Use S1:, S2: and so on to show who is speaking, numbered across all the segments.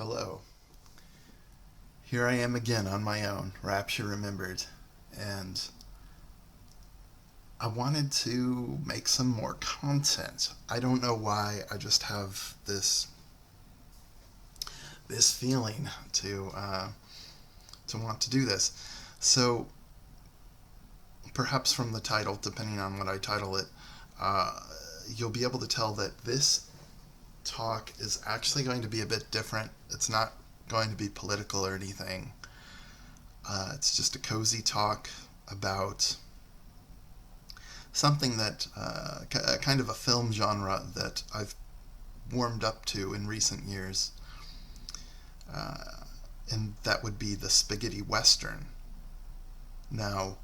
S1: Hello. Here I am again on my own, Rapture Remembered, and I wanted to make some more content. I don't know why, I just have this feeling to want to do this. So perhaps from the title, depending on what I title it, uh, you'll be able to tell that this talk is actually going to be a bit different. It's not going to be political or anything. It's just a cozy talk about something that, kind of a film genre that I've warmed up to in recent years, uh, and that would be the spaghetti western. Now,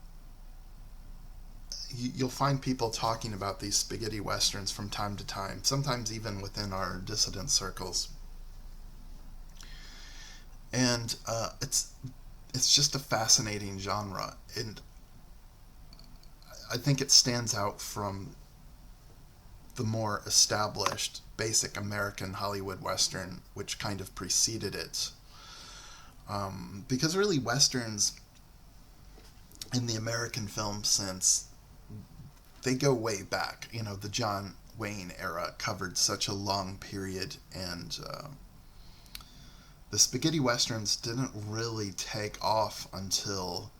S1: you'll find people talking about these spaghetti westerns from time to time, sometimes even within our dissident circles, and it's just a fascinating genre, and I think it stands out from the more established basic American Hollywood Western, which kind of preceded it. Because really, Westerns in the American film sense, they go way back. You know, the John Wayne era covered such a long period, and the spaghetti westerns didn't really take off until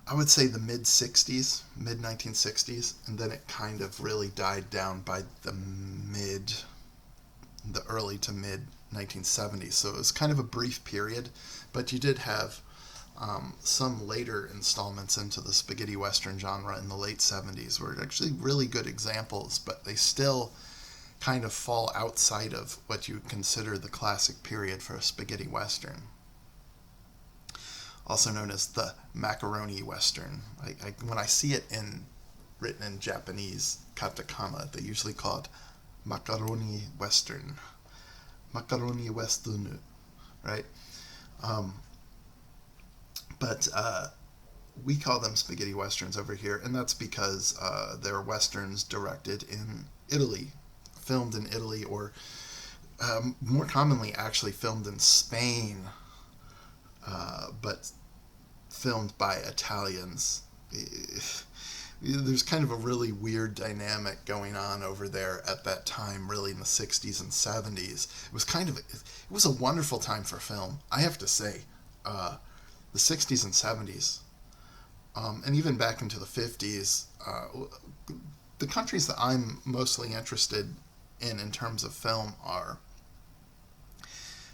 S1: I would say the mid 60s, mid 1960s, and then it kind of really died down by the early to mid 1970s. So it was kind of a brief period, but you did have some later installments into the spaghetti western genre in the late 70s were actually really good examples, but they still kind of fall outside of what you consider the classic period for a spaghetti western, also known as the macaroni western. When I see it written in Japanese katakana, they usually call it macaroni western, macaroni western, right? Um, but we call them spaghetti westerns over here, and that's because they're westerns directed in Italy, filmed in Italy, or more commonly actually filmed in Spain, but filmed by Italians. There's kind of a really weird dynamic going on over there at that time, really in the 60s and 70s. It was a wonderful time for film, I have to say. The 60s and 70s, and even back into the 50s, the countries that I'm mostly interested in terms of film are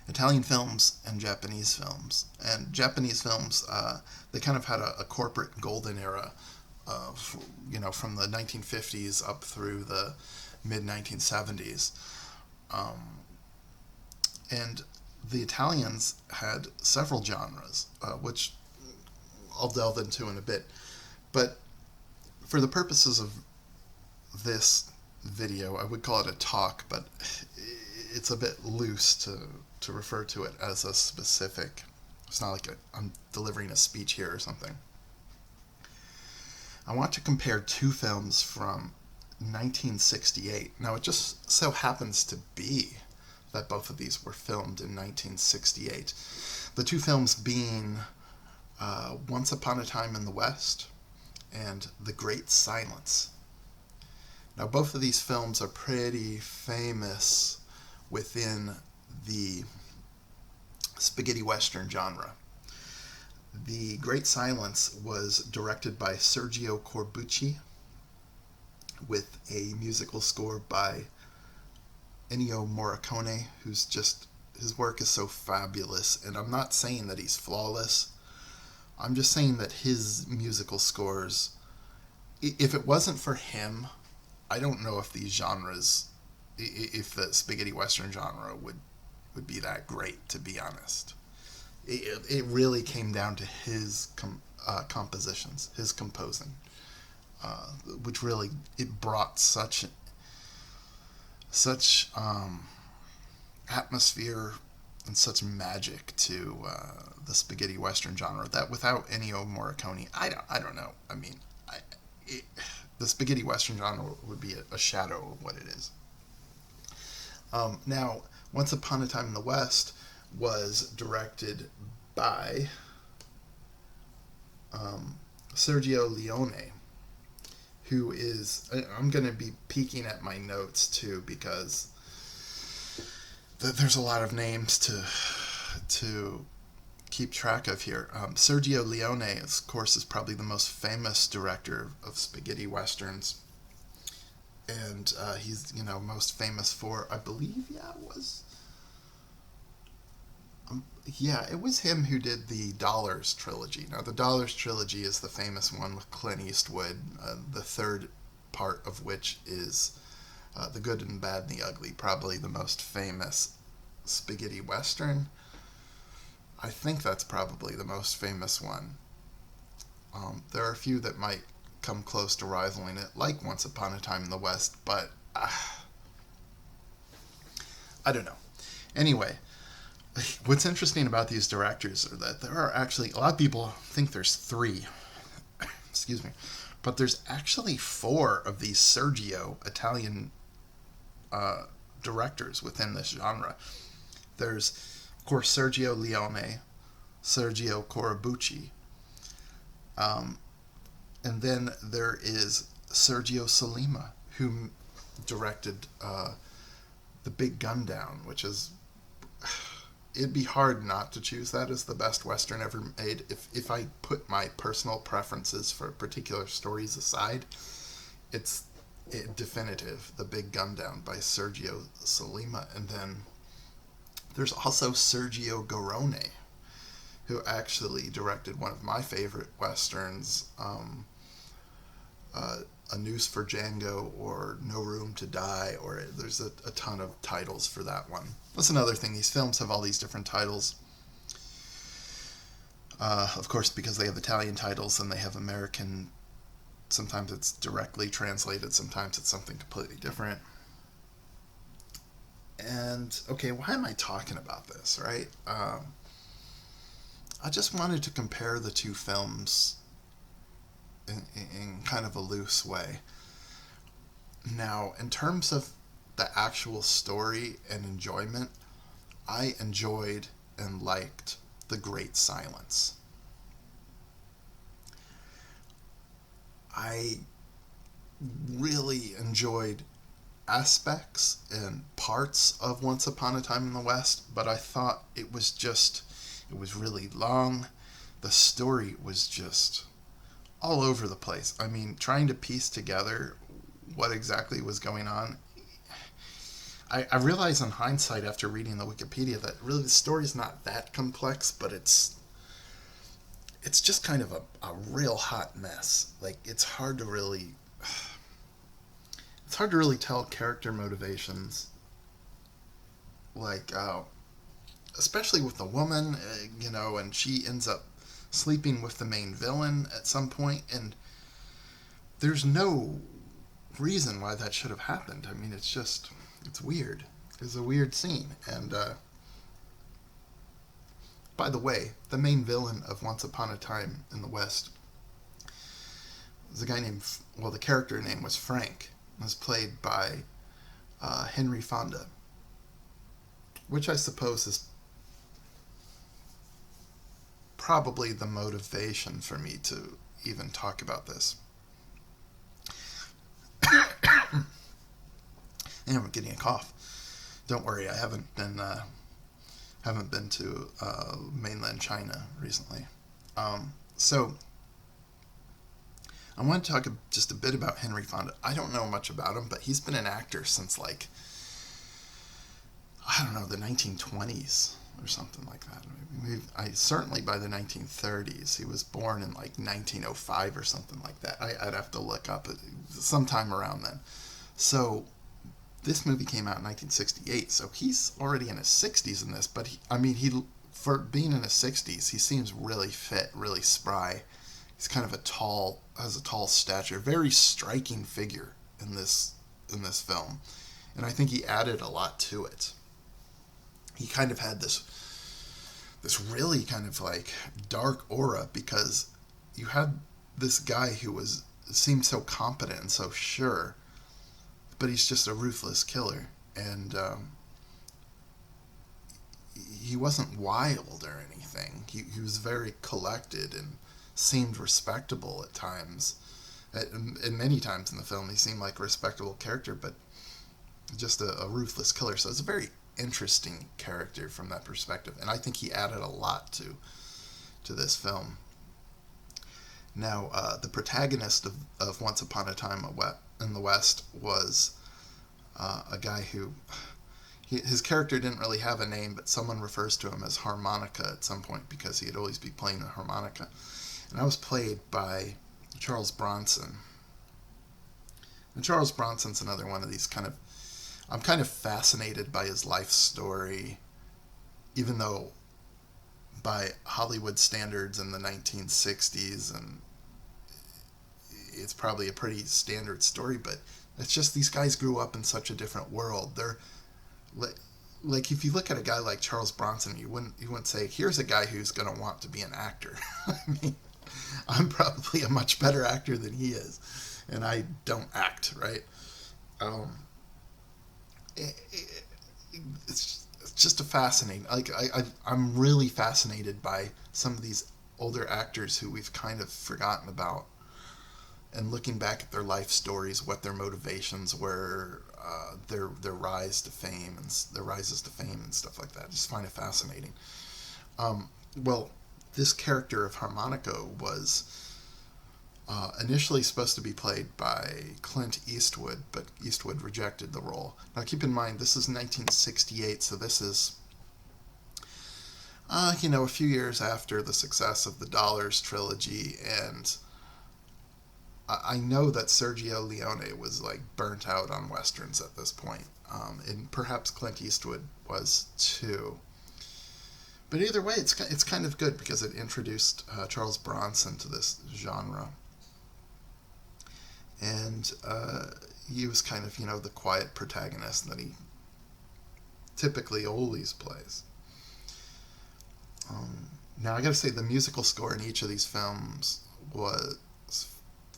S1: Italian films and Japanese films. And Japanese films, they kind of had a corporate golden era, from the 1950s up through the mid 1970s. And the Italians had several genres, which I'll delve into in a bit. But for the purposes of this video, I would call it a talk, but it's a bit loose to refer to it as a specific. It's not like I'm delivering a speech here or something. I want to compare two films from 1968. Now, it just so happens to be that both of these were filmed in 1968. The two films being Once Upon a Time in the West and The Great Silence. Now, both of these films are pretty famous within the spaghetti western genre. The Great Silence was directed by Sergio Corbucci with a musical score by Ennio Morricone, his work is so fabulous, and I'm not saying that he's flawless. I'm just saying that his musical scores, if it wasn't for him, I don't know if if the spaghetti western genre would be that great, to be honest. It really came down to his compositions, his composing, which really, it brought such atmosphere and such magic to the spaghetti western genre that without Ennio Morricone, I don't know. I mean, the spaghetti western genre would be a shadow of what it is. Now, Once Upon a Time in the West was directed by Sergio Leone, who is, I'm going to be peeking at my notes too because there's a lot of names to keep track of here. Sergio Leone, of course, is probably the most famous director of spaghetti westerns, and he's most famous for, I believe, it was him who did the Dollars trilogy. Now, the Dollars trilogy is the famous one with Clint Eastwood, the third part of which is The Good and Bad and the Ugly, probably the most famous spaghetti western. I think that's probably the most famous one. There are a few that might come close to rivaling it, like Once Upon a Time in the West, but I don't know. Anyway, what's interesting about these directors are that there are actually, a lot of people think there's three, excuse me, but there's actually four of these Sergio Italian directors within this genre. There's, of course, Sergio Leone, Sergio Corbucci, and then there is Sergio Solima, who directed The Big Gun Down, which is, it'd be hard not to choose that as the best Western ever made. If I put my personal preferences for particular stories aside, it's definitive, The Big Gun Down by Sergio Solima. And then there's also Sergio Garone, who actually directed one of my favorite Westerns, A Noose for Django, or No Room to Die, or there's a ton of titles for that one. That's another thing. These films have all these different titles. Of course, because they have Italian titles and they have American, sometimes it's directly translated, sometimes it's something completely different. And, okay, why am I talking about this, right? I just wanted to compare the two films in kind of a loose way. Now, in terms of the actual story and enjoyment, I enjoyed and liked The Great Silence. I really enjoyed aspects and parts of Once Upon a Time in the West, but I thought it was really long. The story was just all over the place. I mean, trying to piece together what exactly was going on. I realize in hindsight, after reading the Wikipedia, that really the story's not that complex, but it's just kind of a real hot mess. Like, it's hard to really tell character motivations. Like, especially with the woman, and she ends up sleeping with the main villain at some point, and there's no reason why that should have happened. I mean, it's weird. It's a weird scene. And by the way, the main villain of Once Upon a Time in the West was a guy named, the character name was Frank. It was played by Henry Fonda, which I suppose is probably the motivation for me to even talk about this. And I'm getting a cough. Don't worry, I haven't been to mainland China recently. So I want to talk just a bit about Henry Fonda. I don't know much about him, but he's been an actor since the 1920s or something like that. Certainly by the 1930s. He was born in 1905 or something like that. I'd have to look up sometime around then. So this movie came out in 1968, so he's already in his 60s in this. But for being in his 60s, he seems really fit, really spry. He's kind of has a tall stature, very striking figure in this film, and I think he added a lot to it. He kind of had this really kind of dark aura, because you had this guy who seemed so competent and so sure, but he's just a ruthless killer. And he wasn't wild or anything. He was very collected and seemed respectable at times. And many times in the film, he seemed like a respectable character, but just a ruthless killer. So it's a very interesting character from that perspective, and I think he added a lot to this film. Now, the protagonist of Once Upon a Time in the West was a guy who his character didn't really have a name, but someone refers to him as Harmonica at some point because he'd always be playing the harmonica. And that was played by Charles Bronson. And Charles Bronson's another one of these I'm kind of fascinated by his life story, even though by Hollywood standards in the 1960s, and it's probably a pretty standard story, but it's just these guys grew up in such a different world. They're like if you look at a guy like Charles Bronson, you wouldn't say, here's a guy who's going to want to be an actor. I mean, I'm probably a much better actor than he is, and I don't act, right? It's just a fascinating. I'm really fascinated by some of these older actors who we've kind of forgotten about, and looking back at their life stories, what their motivations were, their rise to fame and their rises to fame and stuff like that. I just find it fascinating. Well, this character of Harmonica was initially supposed to be played by Clint Eastwood, but Eastwood rejected the role. Now, keep in mind, this is 1968, so this is, a few years after the success of the Dollars trilogy, and I know that Sergio Leone was like burnt out on westerns at this point, and perhaps Clint Eastwood was too. But either way, it's kind of good because it introduced Charles Bronson to this genre. And he was kind of, the quiet protagonist that he typically always plays. Now, I gotta say, the musical score in each of these films was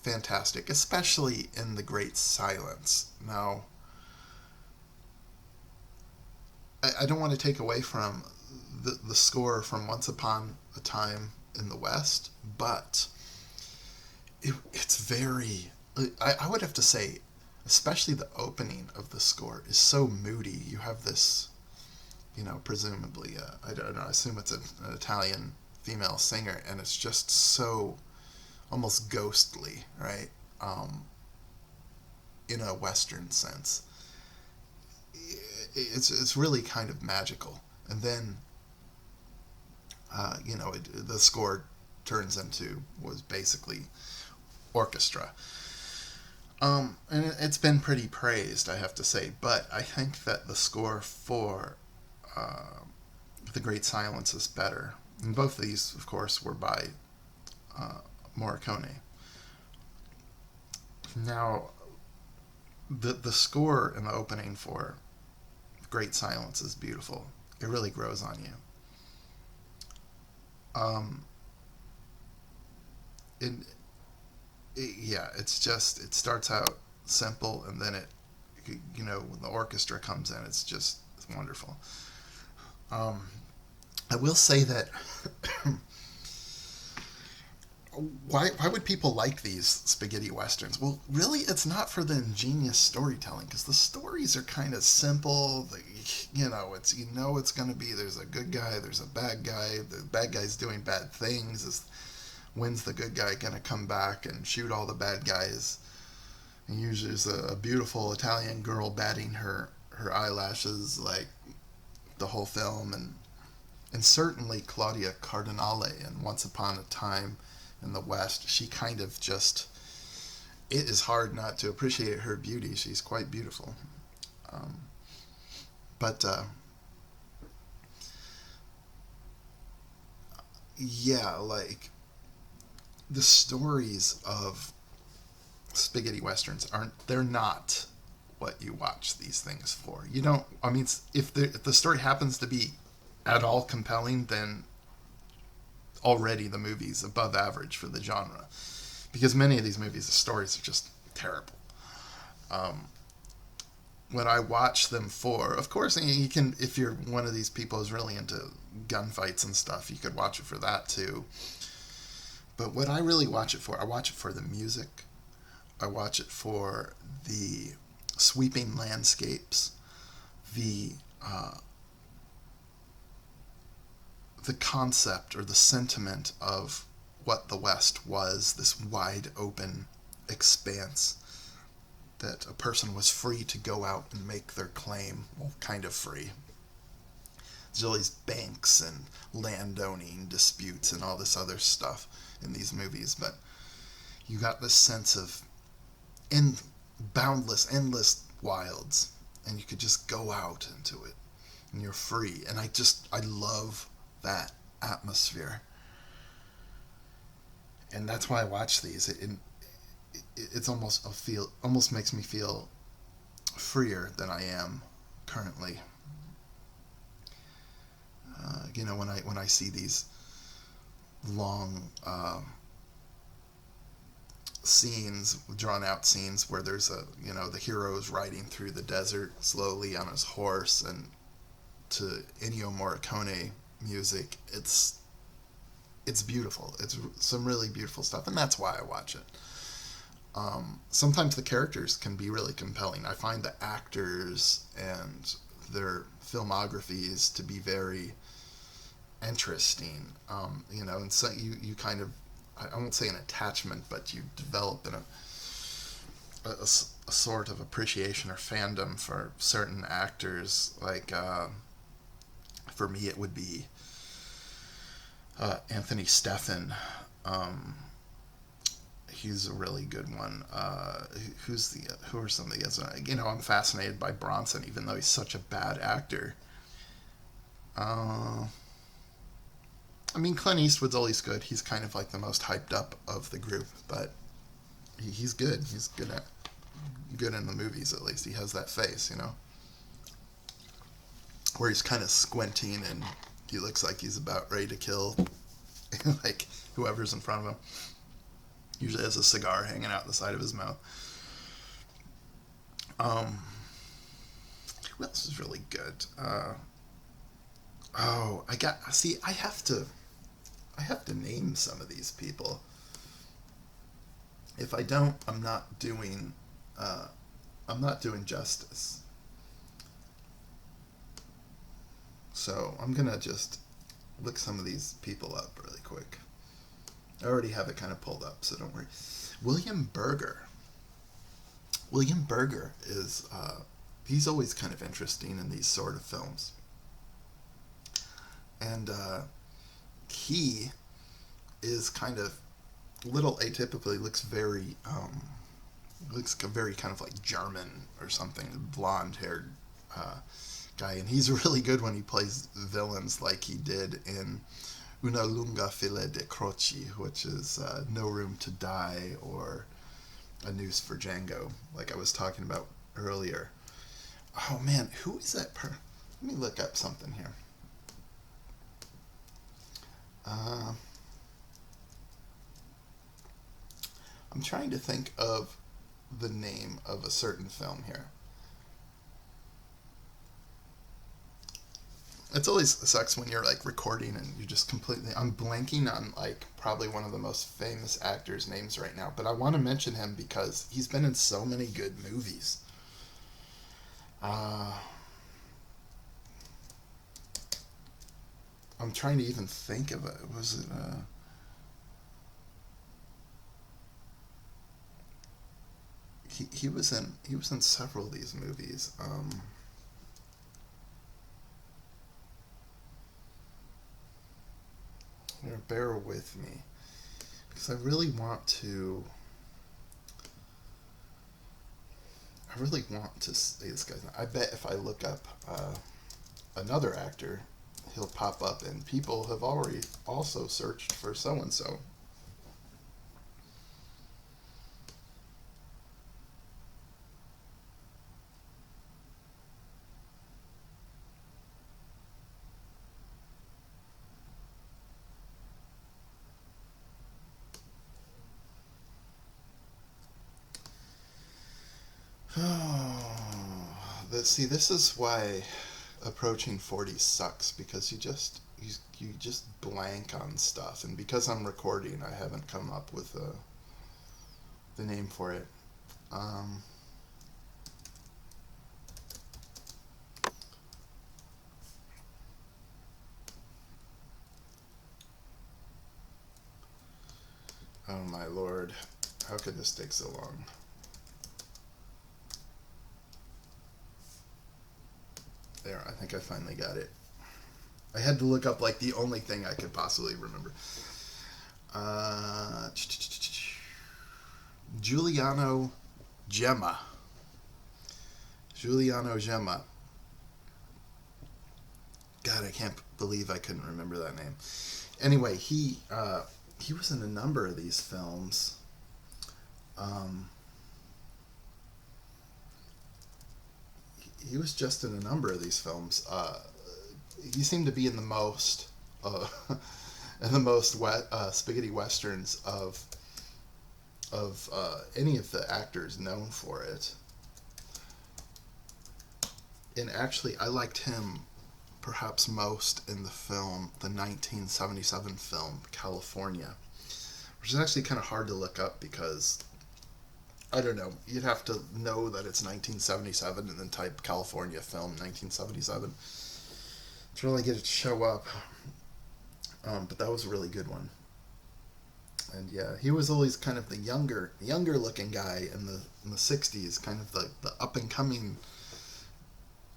S1: fantastic, especially in The Great Silence. Now, I don't want to take away from the score from Once Upon a Time in the West, but it's very... I would have to say, especially the opening of the score is so moody. You have this, presumably, I don't know, I assume it's an Italian female singer, and it's just so almost ghostly, right? In a Western sense. It's really kind of magical. And then, the score turns into, was basically orchestra. And it's been pretty praised, I have to say, but I think that the score for The Great Silence is better. And both of these, of course, were by Morricone. Now, the score in the opening for Great Silence is beautiful. It really grows on you. It's just, it starts out simple, and then when the orchestra comes in, it's wonderful. I will say that why would people like these spaghetti westerns? Well, really, it's not for the ingenious storytelling, because the stories are kind of simple. It's going to be, there's a good guy, there's a bad guy, the bad guy's doing bad things. When's the good guy going to come back and shoot all the bad guys? And usually there's a beautiful Italian girl batting her eyelashes like the whole film, and certainly Claudia Cardinale in Once Upon a Time in the West, she kind of just, it is hard not to appreciate her beauty. She's quite beautiful. But the stories of spaghetti westerns they're not what you watch these things for. If the story happens to be at all compelling, then already the movie's above average for the genre, because many of these movies, the stories are just terrible. what I watch them for, of course, you can, if you're one of these people who's really into gunfights and stuff, you could watch it for that too. But what I really watch it for, I watch it for the music. I watch it for the sweeping landscapes, the uh, the concept or the sentiment of what the West was, this wide open expanse that a person was free to go out and make their claim. Well, kind of free. There's all these banks and landowning disputes and all this other stuff in these movies, but you got this sense of boundless, endless wilds, and you could just go out into it, and you're free. And I love that atmosphere, and that's why I watch these. It's almost makes me feel freer than I am currently. When I see these long scenes, drawn out scenes where there's the hero's riding through the desert slowly on his horse, and to Ennio Morricone music, it's beautiful. It's some really beautiful stuff, and that's why I watch it. Sometimes the characters can be really compelling. I find the actors and their filmographies to be very interesting. And so you kind of, I won't say an attachment, but you develop a sort of appreciation or fandom for certain actors. Like, for me, it would be Anthony Stephan. He's a really good one. Who are some of the others? I'm fascinated by Bronson, even though he's such a bad actor. Clint Eastwood's always good. He's kind of like the most hyped up of the group, but he's good. He's good in the movies, at least. He has that face, where he's kind of squinting and he looks like he's about ready to kill like whoever's in front of him. Usually has a cigar hanging out the side of his mouth. Who else is really good? I have to name some of these people. If I don't, I'm not doing justice. So I'm gonna just look some of these people up really quick. I already have it kind of pulled up, so don't worry. William Berger. William Berger is, he's always kind of interesting in these sort of films. And he is kind of a little atypically, looks very kind of like German or something, blonde-haired guy. And he's really good when he plays villains like he did in Una lunga fila di croci, which is No Room to Die, or A Noose for Django, like I was talking about earlier. Oh man, who is that Let me look up something here. I'm trying to think of the name of a certain film here. It's always sucks when you're like recording and you just completely. I'm blanking on like probably one of the most famous actors' names right now, but I want to mention him because he's been in so many good movies. I'm trying to even think of it. Was it? He was in several of these movies. Bear with me, because I really want to say this guy's name. I bet if I look up another actor, he'll pop up, and people have already also searched for so and so. Oh, See, this is why approaching 40 sucks, because you just blank on stuff, and because I'm recording, I haven't come up with the name for it. Um, oh my lord, how could this take so long? There, I think I finally got it. I had to look up like the only thing I could possibly remember. Uh, Giuliano Gemma. Giuliano Gemma. God, I can't believe I couldn't remember that name. Anyway, he was in a number of these films. Um, he was just in a number of these films. He seemed to be in the most, in the most spaghetti westerns of any of the actors known for it. And actually, I liked him perhaps most in the 1977 film California, which is actually kind of hard to look up because, I don't know, you'd have to know that it's 1977 and then type California film 1977 to really get it to show up. But that was a really good one. And yeah, he was always kind of the younger looking guy in the 60s, kind of the up and coming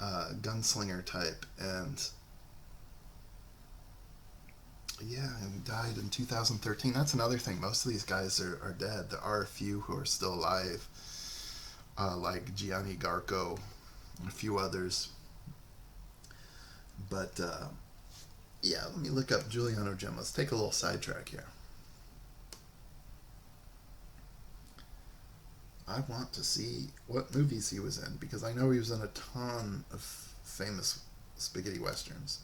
S1: gunslinger type. And yeah, and died in 2013. That's another thing. Most of these guys are dead. There are a few who are still alive, like Gianni Garco and a few others. But yeah, let me look up Giuliano Gemma. Let's take a little sidetrack here. I want to see what movies he was in, because I know he was in a ton of famous spaghetti westerns.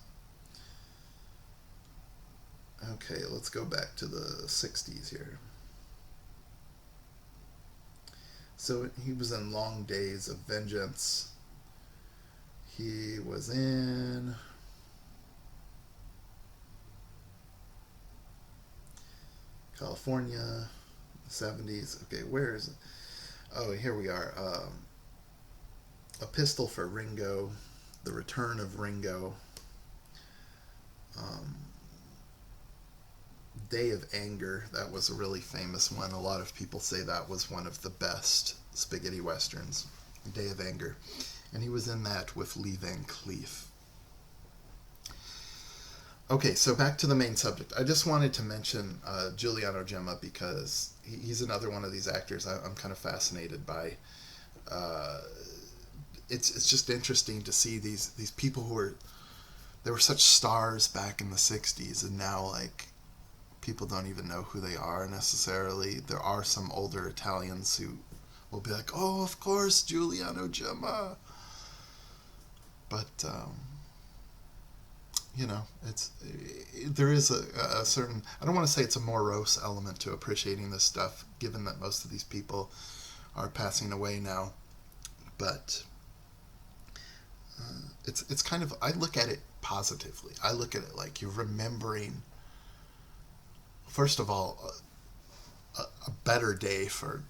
S1: Okay, let's go back to the 60s here. So he was in Long Days of Vengeance. He was in California, 70s. Okay, where is it? Oh, here we are. A Pistol for Ringo, The Return of Ringo, um, Day of Anger. That was a really famous one. A lot of people say that was one of the best spaghetti westerns, Day of Anger. And he was in that with Lee Van Cleef. Okay, so back to the main subject. I just wanted to mention Giuliano Gemma because he's another one of these actors I'm kind of fascinated by. It's just interesting to see these people they were such stars back in the 60s, and now like people don't even know who they are necessarily. There are some older Italians who will be like, oh, of course, Giuliano Gemma. But there is a certain, I don't want to say it's a morose element to appreciating this stuff, given that most of these people are passing away now. But it's kind of, I look at it positively. I look at it like you're remembering, first of all, a better day for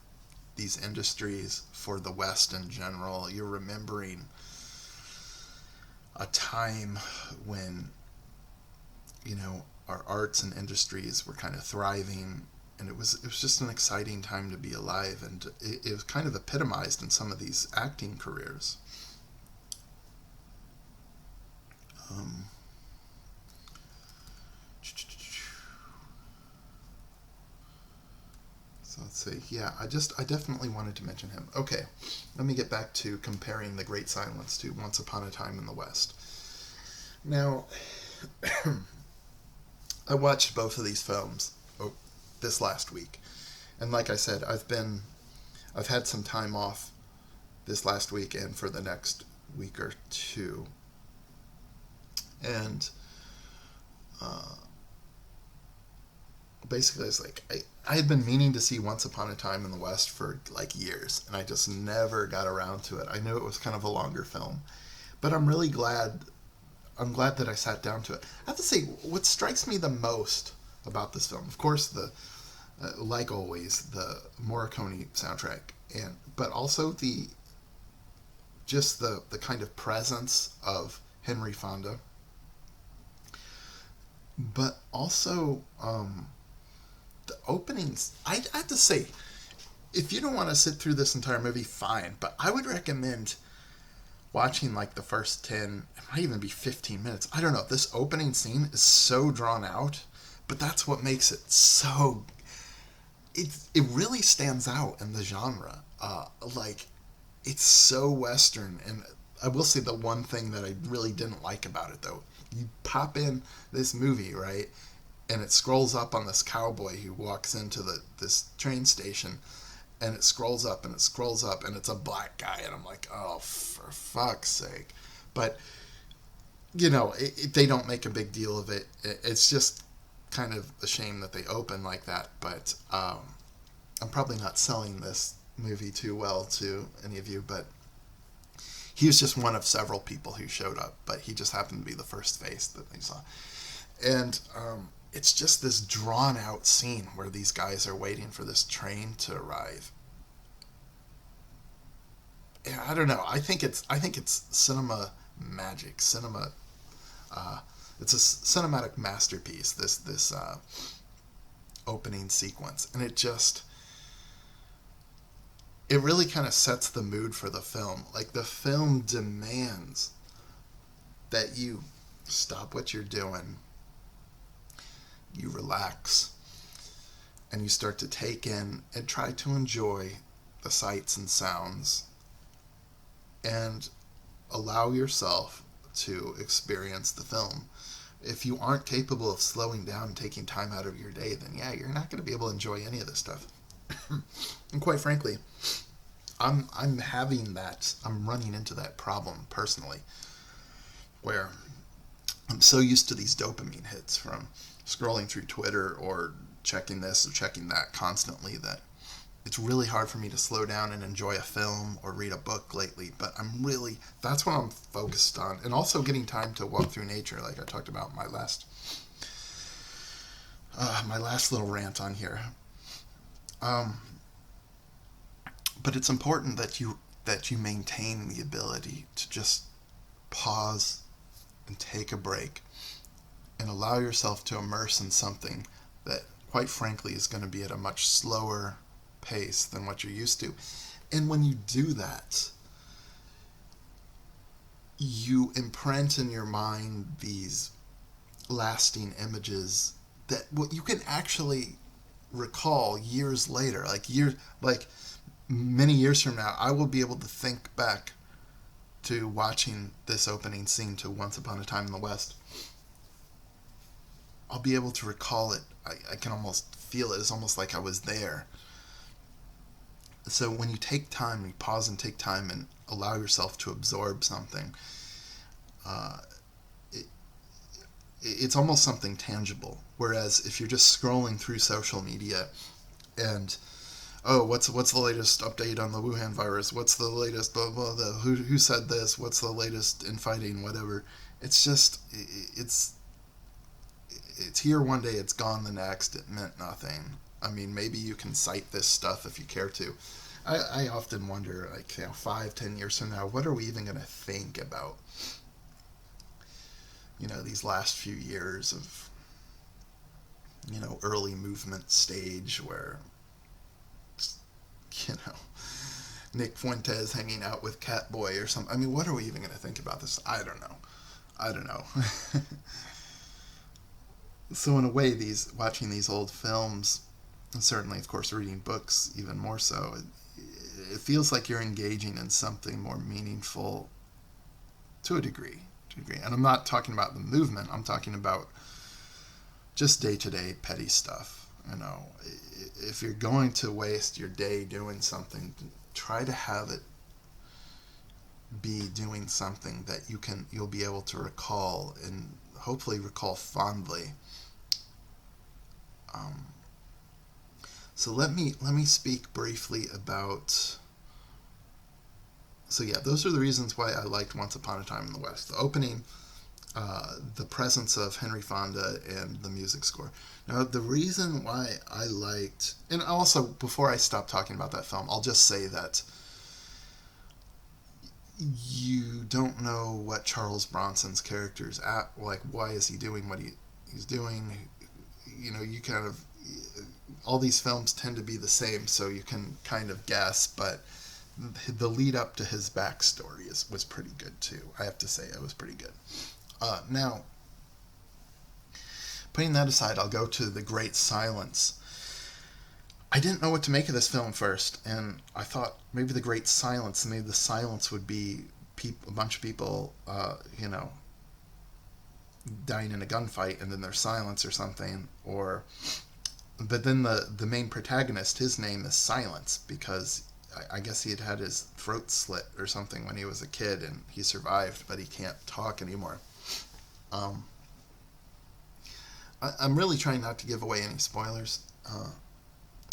S1: these industries, for the West in general. You're remembering a time when, our arts and industries were kind of thriving, and it was just an exciting time to be alive, and it was kind of epitomized in some of these acting careers. So let's see. Yeah, I definitely wanted to mention him. Okay, let me get back to comparing The Great Silence to Once Upon a Time in the West. Now, I watched both of these films this last week, and like I said, I've had some time off this last week and for the next week or two, and basically it's like I had been meaning to see Once Upon a Time in the West for like years, and I just never got around to it. I knew it was kind of a longer film, but I'm really glad. I'm glad that I sat down to it. I have to say, what strikes me the most about this film, of course, the like always, the Morricone soundtrack, and but also the kind of presence of Henry Fonda, but also the openings. I have to say, if you don't want to sit through this entire movie, fine, but I would recommend watching like the first 10, it might even be 15 minutes. I don't know. This opening scene is so drawn out, but that's what makes it so. It really stands out in the genre. Like, it's so Western, and I will say the one thing that I really didn't like about it, though, you pop in this movie, right, and it scrolls up on this cowboy who walks into this train station, and it scrolls up and it scrolls up, and it's a black guy, and I'm like, oh, for fuck's sake. But they don't make a big deal of it. It's just kind of a shame that they open like that. But I'm probably not selling this movie too well to any of you, but he was just one of several people who showed up, but he just happened to be the first face that they saw. And it's just this drawn out scene where these guys are waiting for this train to arrive. Yeah, I don't know. I think it's cinema magic. It's a cinematic masterpiece. This opening sequence, and it really kind of sets the mood for the film. Like, the film demands that you stop what you're doing, you relax, and you start to take in and try to enjoy the sights and sounds and allow yourself to experience the film. If you aren't capable of slowing down and taking time out of your day, then yeah, you're not going to be able to enjoy any of this stuff. And quite frankly, I'm having that. I'm running into that problem personally, where I'm so used to these dopamine hits from scrolling through Twitter or checking this or checking that constantly that it's really hard for me to slow down and enjoy a film or read a book lately. But that's what I'm focused on, and also getting time to walk through nature, like I talked about in my last little rant on here. But it's important that you maintain the ability to just pause and take a break and allow yourself to immerse in something that, quite frankly, is going to be at a much slower pace than what you're used to. And when you do that, you imprint in your mind these lasting images that what you can actually recall years later, like many years from now, I will be able to think back to watching this opening scene to Once Upon a Time in the West. I'll be able to recall it. I can almost feel it. It's almost like I was there. So when you take time, you pause and take time and allow yourself to absorb something, uh, it, it's almost something tangible. Whereas if you're just scrolling through social media and what's the latest update on the Wuhan virus? What's the latest blah blah blah? Who said this? What's the latest infighting? Whatever. It's just it's here one day, it's gone the next. It meant nothing. I mean, maybe you can cite this stuff if you care to. I often wonder, like, 5-10 years from now, what are we even going to think about, these last few years of, early movement stage where, you know, Nick Fuentes hanging out with Catboy or something. I mean, what are we even going to think about this? I don't know. So in a way, watching these old films, and certainly, of course, reading books even more so, it feels like you're engaging in something more meaningful to a degree. And I'm not talking about the movement. I'm talking about just day-to-day petty stuff. If you're going to waste your day doing something, try to have it be doing something that you'll be able to recall, and hopefully recall fondly. So let me speak briefly about. So yeah, those are the reasons why I liked Once Upon a Time in the West. The opening, the presence of Henry Fonda, and the music score. Now, the reason why I liked, and also before I stop talking about that film, I'll just say that you don't know what Charles Bronson's character's at. Like, why is he doing what he's doing? You kind of, all these films tend to be the same, so you can kind of guess, but the lead up to his backstory was pretty good too. I have to say, it was pretty good. Now, putting that aside, I'll go to The Great Silence. I didn't know what to make of this film first, and I thought maybe maybe the silence would be a bunch of people, dying in a gunfight, and then there's silence or something. But then the main protagonist, his name is Silence because I guess he had his throat slit or something when he was a kid, and he survived, but he can't talk anymore. Um, I'm really trying not to give away any spoilers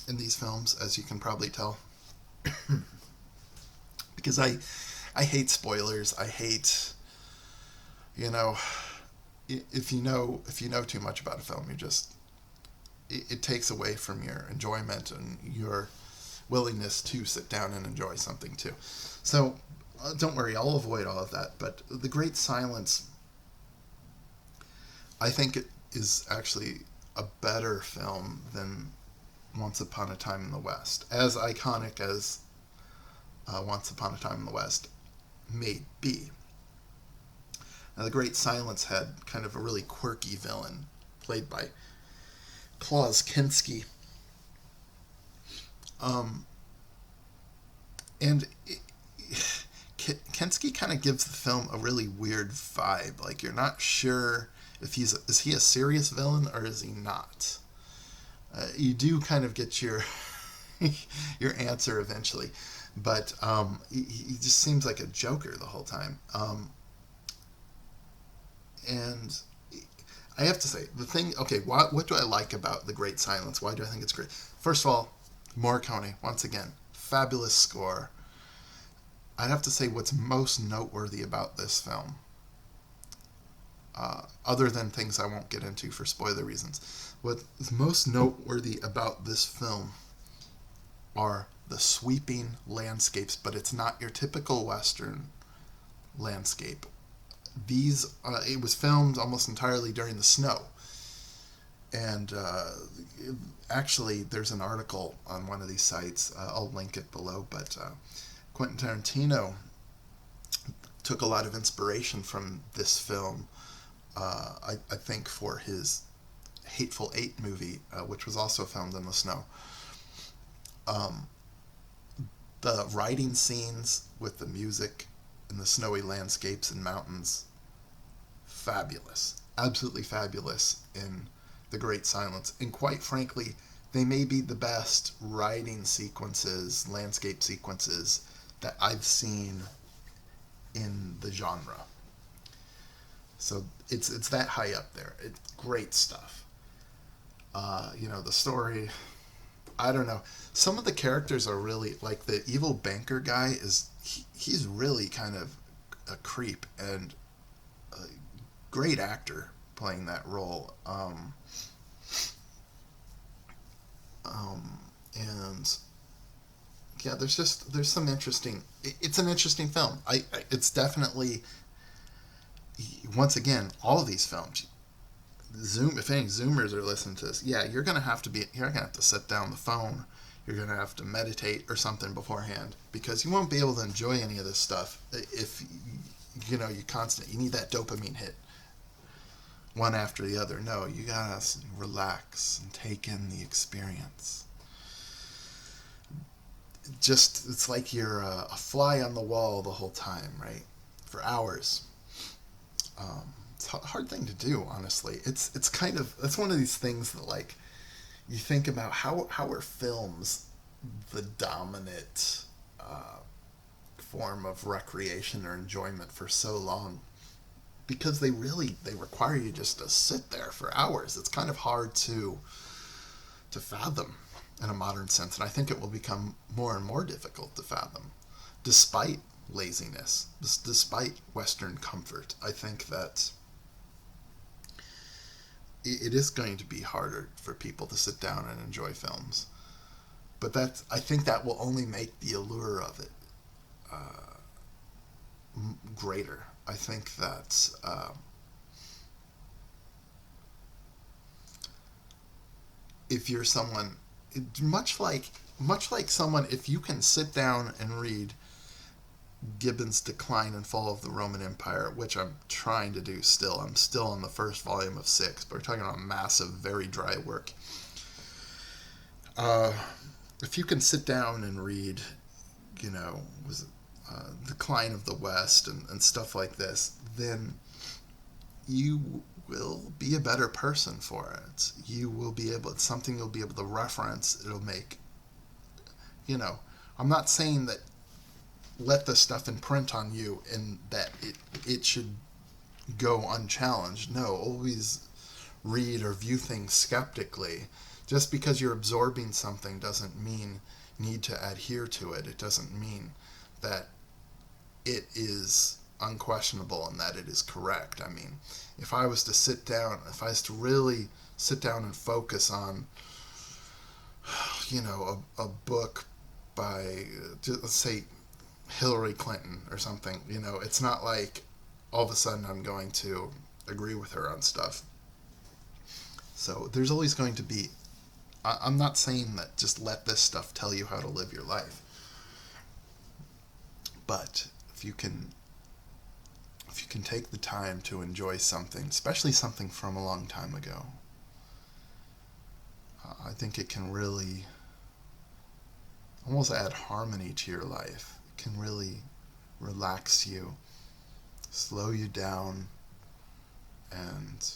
S1: in these films, as you can probably tell, because I hate spoilers. I hate, you know, if you know too much about a film, it takes away from your enjoyment and your willingness to sit down and enjoy something too. So don't worry, I'll avoid all of that. But The Great Silence, I think it is actually a better film than Once Upon a Time in the West. As iconic as Once Upon a Time in the West may be. Now, The Great Silence had kind of a really quirky villain played by Klaus Kinski. Um, and Kinski kind of gives the film a really weird vibe. Like, you're not sure if is he a serious villain or is he not. You do kind of get your your answer eventually, but he just seems like a joker the whole time. And I have to say, the thing, okay, what do I like about The Great Silence? Why do I think it's great? First of all, Morricone, once again, fabulous score. I'd have to say what's most noteworthy about this film, other than things I won't get into for spoiler reasons, what is most noteworthy about this film are the sweeping landscapes, but it's not your typical Western landscape. It was filmed almost entirely during the snow. And actually, there's an article on one of these sites. I'll link it below. But Quentin Tarantino took a lot of inspiration from this film, I think, for his Hateful Eight movie, which was also filmed in the snow. Um, the riding scenes with the music and the snowy landscapes and mountains, fabulous. Absolutely fabulous in The Great Silence. And quite frankly, they may be the best riding sequences, landscape sequences that I've seen in the genre. So it's that high up there. It's great stuff. The story, I don't know. Some of the characters are really, like the evil banker guy he's really kind of a creep and a great actor playing that role. And yeah, there's some interesting. It's an interesting film. It's definitely, once again, all of these films. If any Zoomers are listening to this, yeah, you're gonna have to set down the phone. You're gonna have to meditate or something beforehand because you won't be able to enjoy any of this stuff if you need that dopamine hit one after the other. No, you gotta relax and take in the experience. It's like you're a fly on the wall the whole time, right? For hours. It's a hard thing to do, honestly. It's one of these things that, like, you think about how are films the dominant form of recreation or enjoyment for so long, because they require you just to sit there for hours. It's kind of hard to fathom. in a modern sense, and I think it will become more and more difficult to fathom, despite laziness, despite Western comfort. I think that it is going to be harder for people to sit down and enjoy films. But I think that will only make the allure of it greater. I think that if you're someone, much like someone, if you can sit down and read Gibbon's Decline and Fall of the Roman Empire, which I'm trying to do still. I'm still on the first volume of 6, but we're talking about massive, very dry work. If you can sit down and read, was it Decline of the West and stuff like this, then you will be a better person for it. You will be able, it's something you'll be able to reference. It'll make, I'm not saying that let the stuff imprint on you and that it should go unchallenged. No, always read or view things skeptically. Just because you're absorbing something doesn't mean need to adhere to it. It doesn't mean that it is unquestionable and that it is correct. I mean, if I was to really sit down and focus on, a book by, let's say, Hillary Clinton or something, it's not like all of a sudden I'm going to agree with her on stuff. So there's always going to be, I'm not saying that just let this stuff tell you how to live your life. But if you can take the time to enjoy something, especially something from a long time ago, I think it can really almost add harmony to your life. It can really relax you, slow you down, and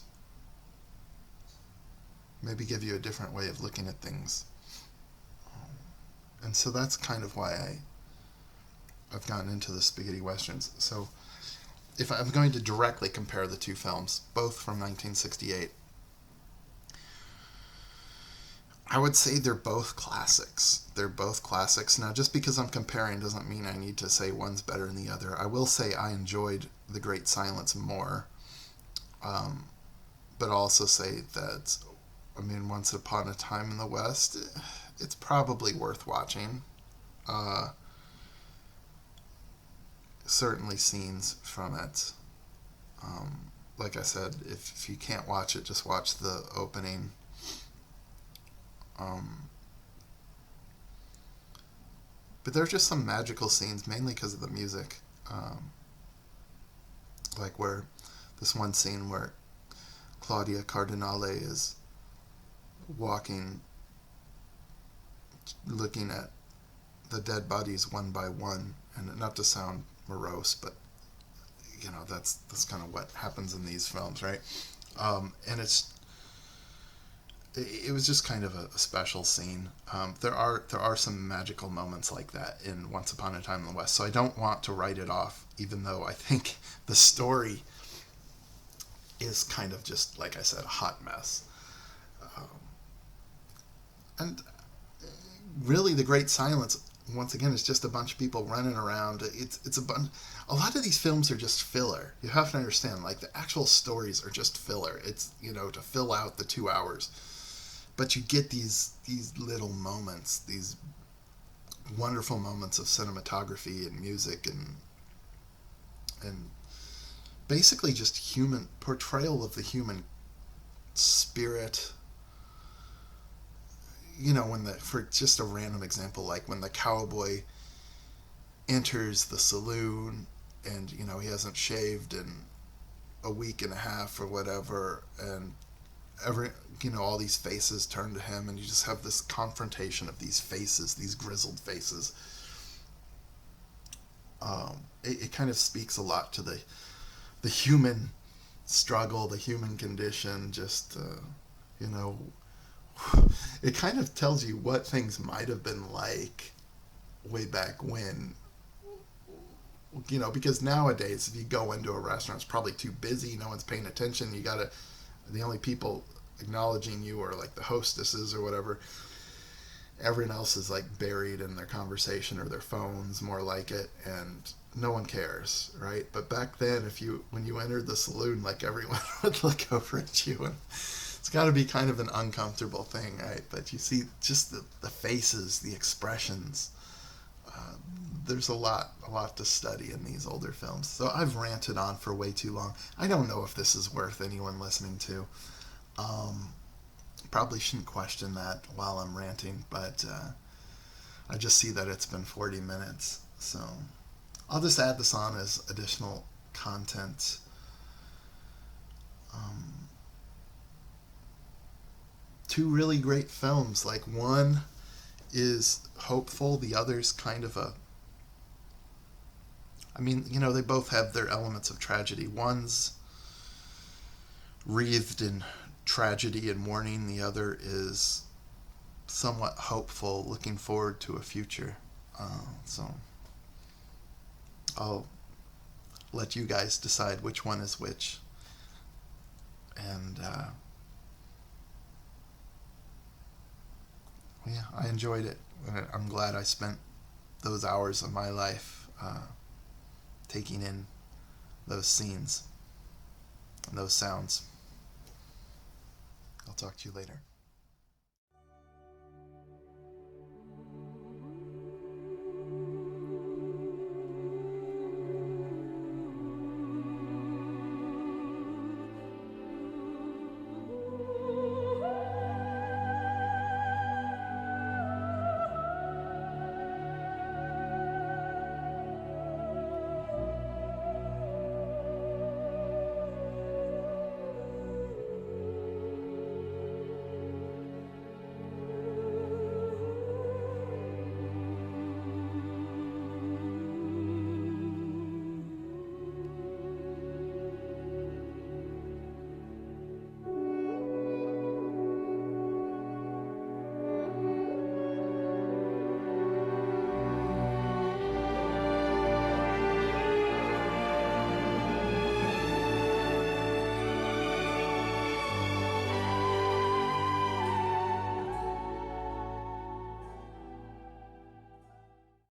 S1: maybe give you a different way of looking at things. And so that's kind of why I've gotten into the spaghetti westerns. So if I'm going to directly compare the two films, both from 1968, I would say they're both classics. They're both classics. Now, just because I'm comparing doesn't mean I need to say one's better than the other. I will say I enjoyed The Great Silence more, but I'll also say that, Once Upon a Time in the West, it's probably worth watching. Certainly scenes from it. Like I said, if you can't watch it, just watch the opening. But there are just some magical scenes, mainly because of the music. Like where this one scene where Claudia Cardinale is walking, looking at the dead bodies one by one, and not to sound morose, but that's kind of what happens in these films, right? And it was just kind of a special scene. There are some magical moments like that in Once Upon a Time in the West, so I don't want to write it off, even though I think the story is kind of just, like I said, a hot mess. And really, The Great Silence, once again, is just a bunch of people running around. It's a lot of these films are just filler. You have to understand, like, the actual stories are just filler. It's, to fill out the 2 hours. But you get these little moments, these wonderful moments of cinematography and music and basically just human portrayal of the human spirit. For just a random example, like when the cowboy enters the saloon and, he hasn't shaved in a week and a half or whatever, and all these faces turn to him, and you just have this confrontation of these faces, these grizzled faces. It kind of speaks a lot to the human struggle, the human condition, just, it kind of tells you what things might have been like way back when, because nowadays if you go into a restaurant, it's probably too busy, no one's paying attention, the only people acknowledging you are like the hostesses or whatever. everyone else is like buried in their conversation or their phones, more like it, and no one cares, right? But back then, if you when you entered the saloon, like everyone would look over at you, and it's got to be kind of an uncomfortable thing, right? But you see just the faces, the expressions. Uh, there's a lot to study in these older films. So I've ranted on for way too long. I don't know if this is worth anyone listening to. Um, Probably shouldn't question that while I'm ranting, but I just see that it's been 40 minutes. So I'll just add this on as additional content. Um, Two really great films. Like, one is hopeful, the other's kind of a. I mean, they both have their elements of tragedy. One's wreathed in tragedy and mourning, the other is somewhat hopeful, looking forward to a future. So I'll let you guys decide which one is which. And yeah, I enjoyed it. I'm glad I spent those hours of my life taking in those scenes and those sounds. I'll talk to you later.